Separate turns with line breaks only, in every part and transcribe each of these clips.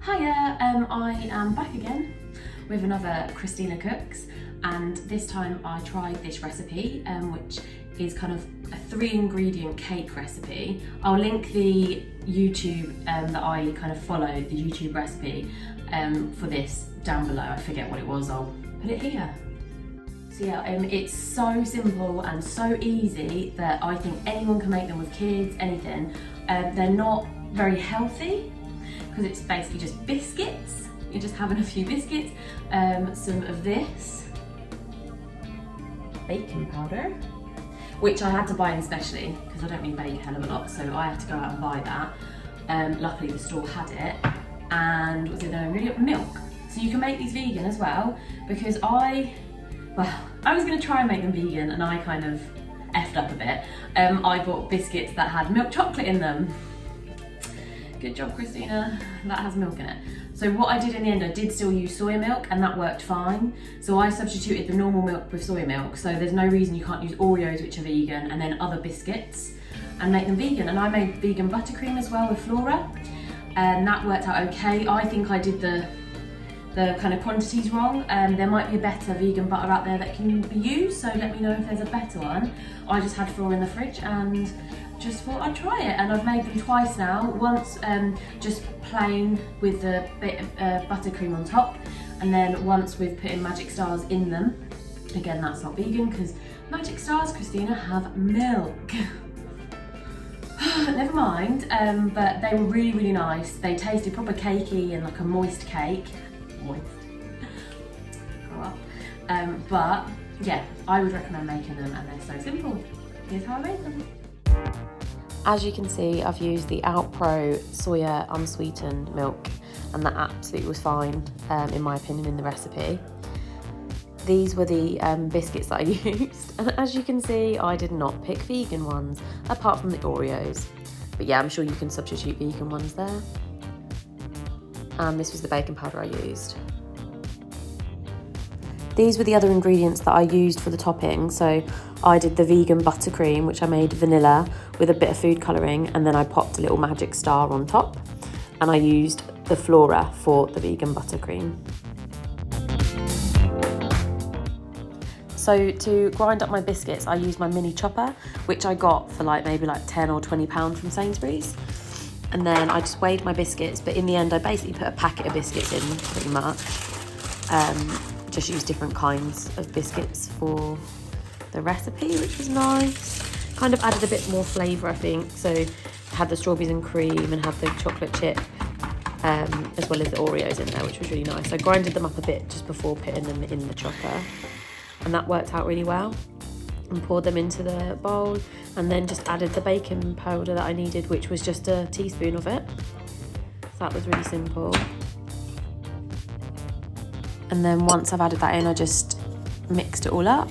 Hiya, I am back again with another Kristina Cooks, and this time I tried this recipe which is kind of a 3-ingredient cake recipe. I'll link the YouTube that I kind of followed, the YouTube recipe for this down below. I forget what it was, I'll put it here. So yeah, it's so simple and so easy that I think anyone can make them with kids, anything. They're not very healthy because it's basically just biscuits. You're just having a few biscuits, some of this baking powder, which I had to buy in specially because I don't really bake a hell of a lot, so I had to go out and buy that. Luckily the store had it, and was it really milk. So you can make these vegan as well, because I was going to try and make them vegan and I kind of effed up a bit. I bought biscuits that had milk chocolate in them. Good job, Kristina, that has milk in it. So what I did in the end, I did still use soy milk and that worked fine. So I substituted the normal milk with soy milk, so there's no reason you can't use Oreos, which are vegan, and then other biscuits and make them vegan. And I made vegan buttercream as well with Flora, and that worked out okay. I think I did the kind of quantities wrong. There might be a better vegan butter out there that can be used, so let me know if there's a better one. I just had Flora in the fridge and just thought I'd try it, and I've made them twice now. Once just plain with a bit of buttercream on top, and then once with putting magic stars in them. Again, that's not vegan because magic stars, Kristina, have milk. Never mind, but they were really, really nice. They tasted proper cakey and like a moist cake. Moist. Grow up. But yeah, I would recommend making them, and they're so simple. Here's how I made them. As you can see, I've used the Outpro soya unsweetened milk, and that absolutely was fine, in my opinion, in the recipe. These were the biscuits that I used, and as you can see, I did not pick vegan ones, apart from the Oreos. But yeah, I'm sure you can substitute vegan ones there. And this was the baking powder I used. These were the other ingredients that I used for the topping. So I did the vegan buttercream, which I made vanilla with a bit of food colouring, and then I popped a little magic star on top, and I used the Flora for the vegan buttercream. So to grind up my biscuits, I used my mini chopper, which I got for maybe 10 or 20 pounds from Sainsbury's. And then I just weighed my biscuits, but in the end I basically put a packet of biscuits in, pretty much. Just used different kinds of biscuits for the recipe, which was nice. Kind of added a bit more flavour, I think. So had the strawberries and cream and had the chocolate chip, as well as the Oreos in there, which was really nice. I grinded them up a bit just before putting them in the chopper, and that worked out really well. And poured them into the bowl, and then just added the baking powder that I needed, which was just a teaspoon of it. So that was really simple. And then once I've added that in, I just mixed it all up.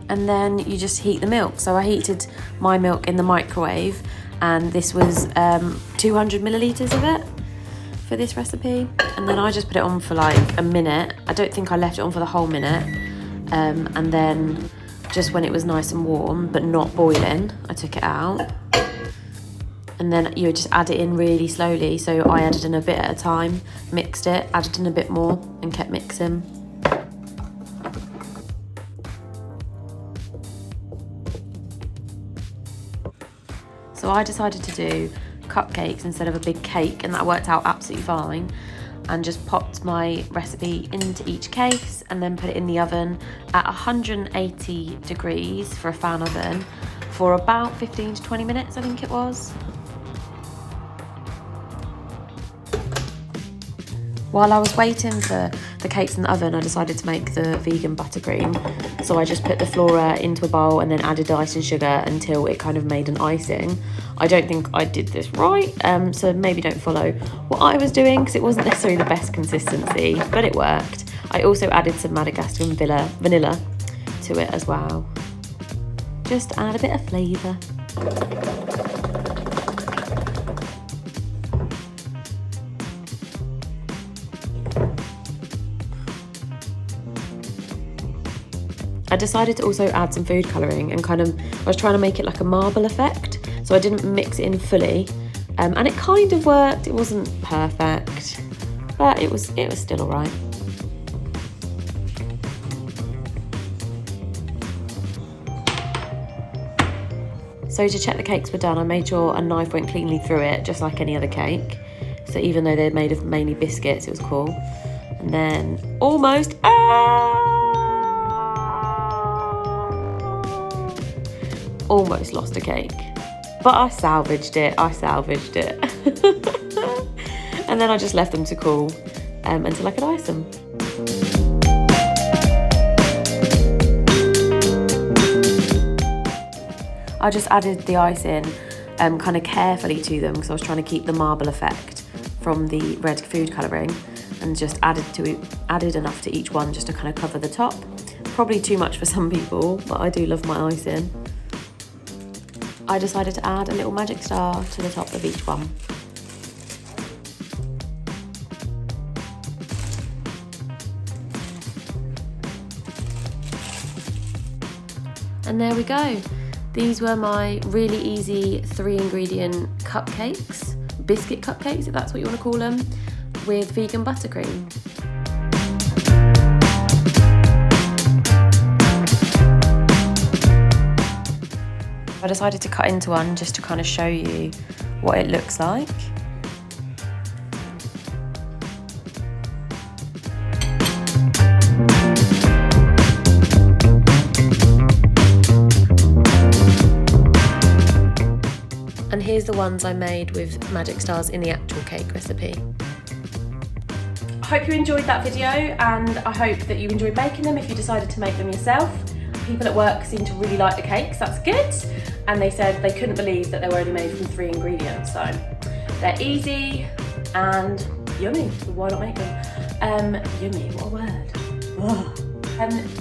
And then you just heat the milk. So I heated my milk in the microwave, and this was 200 millilitres of it for this recipe. And then I just put it on for a minute. I don't think I left it on for the whole minute. And then just when it was nice and warm but not boiling, I took it out. And then you just add it in really slowly. So I added in a bit at a time, mixed it, added in a bit more, and kept mixing. So I decided to do cupcakes instead of a big cake, and that worked out absolutely fine. And just popped my recipe into each case and then put it in the oven at 180 degrees for a fan oven for about 15 to 20 minutes, I think it was. While I was waiting for the cakes in the oven, I decided to make the vegan buttercream. So I just put the Flora into a bowl and then added icing sugar until it kind of made an icing. I don't think I did this right, so maybe don't follow what I was doing because it wasn't necessarily the best consistency, but it worked. I also added some Madagascar vanilla to it as well. Just to add a bit of flavour. I decided to also add some food colouring and I was trying to make it like a marble effect. So so I didn't mix it in fully, and it kind of worked. It wasn't perfect, but it was still all right. So to check the cakes were done, I made sure a knife went cleanly through it, just like any other cake. So even though they're made of mainly biscuits, it was cool. And then almost lost a cake. But I salvaged it, And then I just left them to cool until I could ice them. I just added the icing kind of carefully to them because I was trying to keep the marble effect from the red food colouring, and just added enough to each one just to kind of cover the top. Probably too much for some people, but I do love my icing. I decided to add a little magic star to the top of each one. And there we go. These were my really easy 3-ingredient cupcakes, biscuit cupcakes, if that's what you want to call them, with vegan buttercream. I decided to cut into one just to kind of show you what it looks like. And here's the ones I made with magic stars in the actual cake recipe. I hope you enjoyed that video, and I hope that you enjoyed making them if you decided to make them yourself. People at work seem to really like the cakes, that's good. And they said they couldn't believe that they were only made from 3 ingredients. So they're easy and yummy, so why not make them? Yummy, what a word. Oh.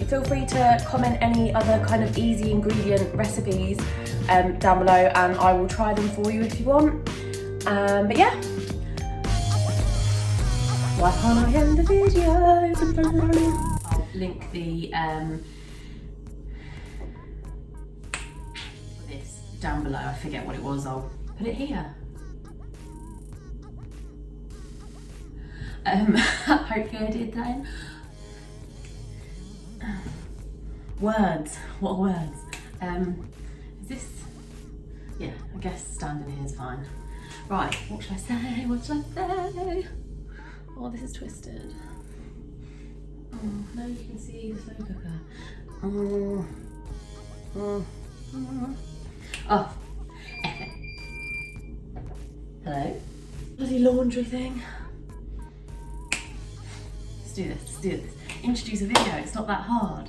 Feel free to comment any other kind of easy ingredient recipes down below, and I will try them for you if you want. But yeah, why can't I end the video? I'll link the this down below. I forget what it was. I'll put it here. Hopefully I did that in. Words, what words? Is this? Yeah, I guess standing here is fine. Right, what should I say? What should I say? Oh, this is twisted. Oh, now you can see the slow cooker. Oh, F it. Hello? Bloody laundry thing. Let's do this. Introduce a video, it's not that hard.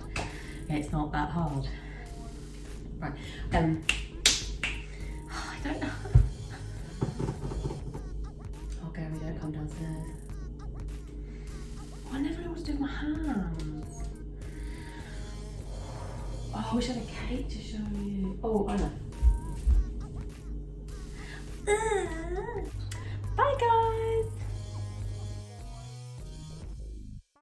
It's not that hard. Right, I don't know. Oh, Gary, don't come downstairs. Oh, I never know what to do with my hands. Oh, I wish I had a cake to show you. Oh, I know.